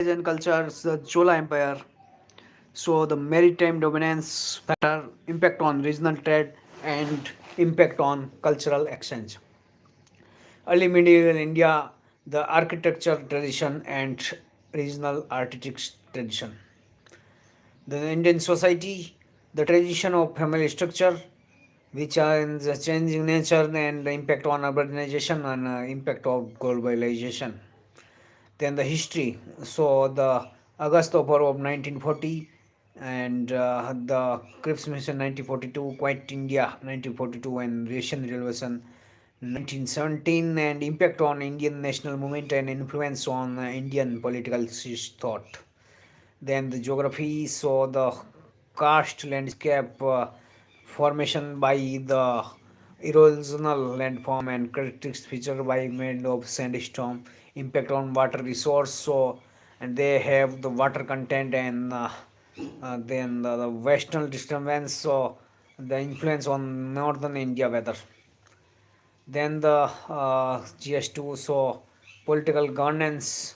And cultures, the Chola Empire. So the maritime dominance factor, impact on regional trade, and impact on cultural exchange. Early medieval India, the architecture tradition and regional artistic tradition. The Indian society, the tradition of family structure, which are in the changing nature and the impact on urbanization and impact of globalization. Then the history. So the August Opera of 1940 and the Cripps Mission 1942, Quiet India 1942, and Russian Revolution 1917, and impact on Indian national movement and influence on Indian political thought. Then the geography, so the karst landscape formation by the erosional landform and characteristics featured by made of sandstone, impact on water resource. So and they have the water content and then the western disturbance. So the influence on northern India weather. Then the GS2, so political governance.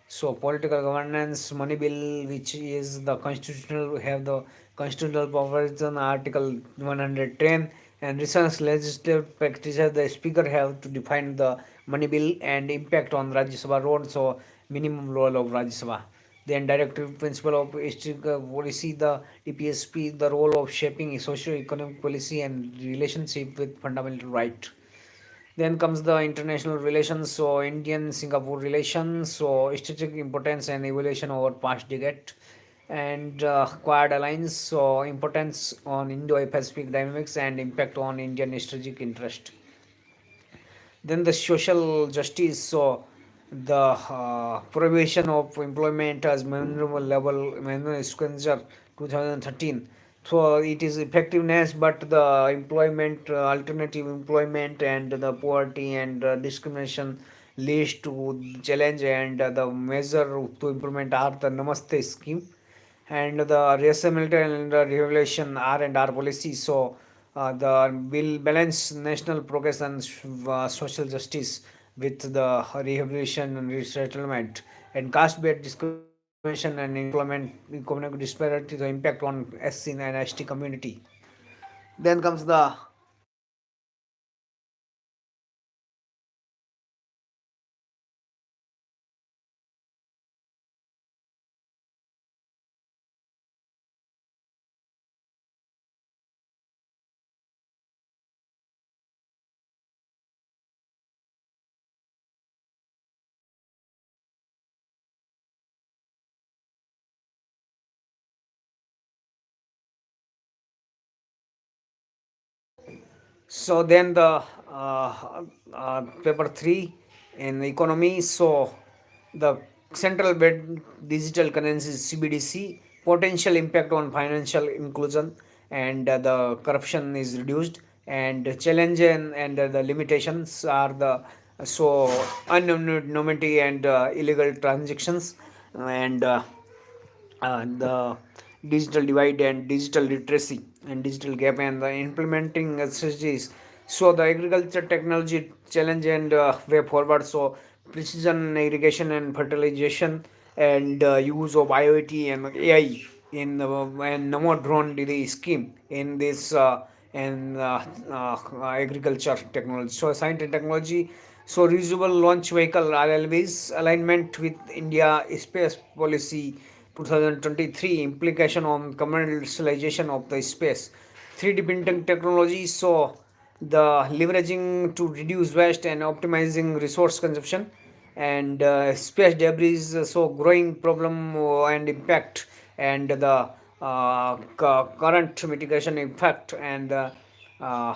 So political governance, money bill, which is the constitutional, have the constitutional provision Article 110, and recent legislative practices. The speaker have to define the money bill and impact on Rajya Sabha road. So minimum role of Rajya Sabha. Then directive principle of policy, the DPSP, the role of shaping socio-economic policy and relationship with fundamental right. Then comes the international relations, so Indian Singapore relations, so strategic importance and evolution over past decade, and Quad alliance, so importance on Indo-Pacific dynamics and impact on Indian strategic interest. Then the social justice, so the prohibition of employment as minimum level minimum expenditure 2013. So it is effectiveness, but the employment alternative employment and the poverty and discrimination leads to challenge, and the measure to implement are the Namaste scheme and the resettlement and the regulation R&R policy. So the will balance national progress and social justice with the rehabilitation and resettlement, and caste-based discrimination and employment economic disparity, the impact on SC and ST community. Then comes the so then the paper 3 in economy. So the central bank digital currency CBDC, potential impact on financial inclusion, and the corruption is reduced, and challenge and the limitations are the so anonymity and illegal transactions, and the digital divide and digital literacy and digital gap, and the implementing strategies. So the agriculture technology challenge and way forward. So precision irrigation and fertilization, and use of IoT and AI in the and Namo drone delivery scheme in this and agriculture technology. So science and technology. So reusable launch vehicle RLVs, alignment with India space policy 2023, implication on commercialization of the space. 3D printing technology, so the leveraging to reduce waste and optimizing resource consumption, and space debris, so growing problem and impact, and the current mitigation impact, and uh,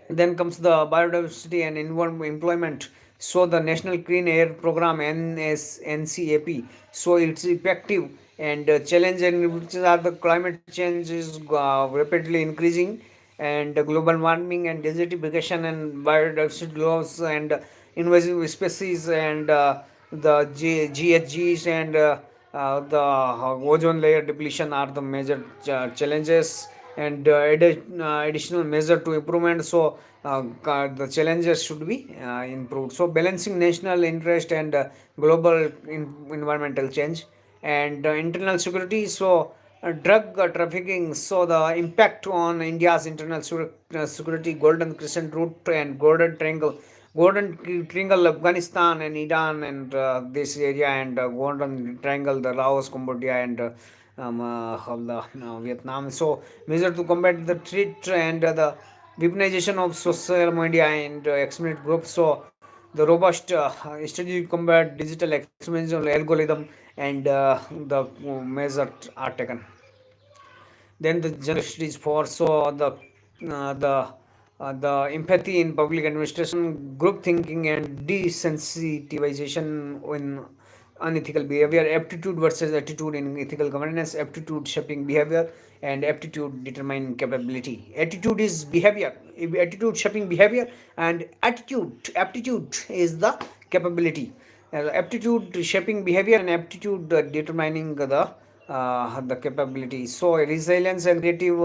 then comes the biodiversity and employment. So the National Clean Air Program NSNCAP. So it's effective, and challenge and which are the climate change is rapidly increasing, and global warming and desertification and biodiversity loss and invasive species, and the GHGs and the ozone layer depletion are the major challenges. and additional measure to improvement. So the challenges should be improved. So balancing national interest and global environmental change and internal security. So drug trafficking. So the impact on India's internal security, Golden Crescent Route and Golden Triangle, Afghanistan and Iran and this area, and Golden Triangle, the Laos, Cambodia, and of the Vietnam. So measure to combat the threat and the weaponization of social media and extremist groups. So the robust strategy to combat digital extremism algorithm and the measures are taken. Then the general is for so the empathy in public administration, group thinking, and desensitization in unethical behavior, aptitude versus attitude in ethical governance, aptitude shaping behavior, and aptitude determine capability. Attitude is behavior, attitude shaping behavior, and aptitude is the capability. Aptitude shaping behavior and aptitude determining the capability. So resilience and creative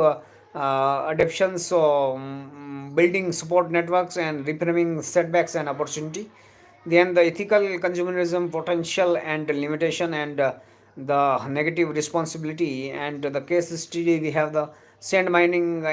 adaptations. So building support networks and reframing setbacks and opportunity. Then the ethical consumerism potential and limitation, and the negative responsibility. And the case study we have the sand mining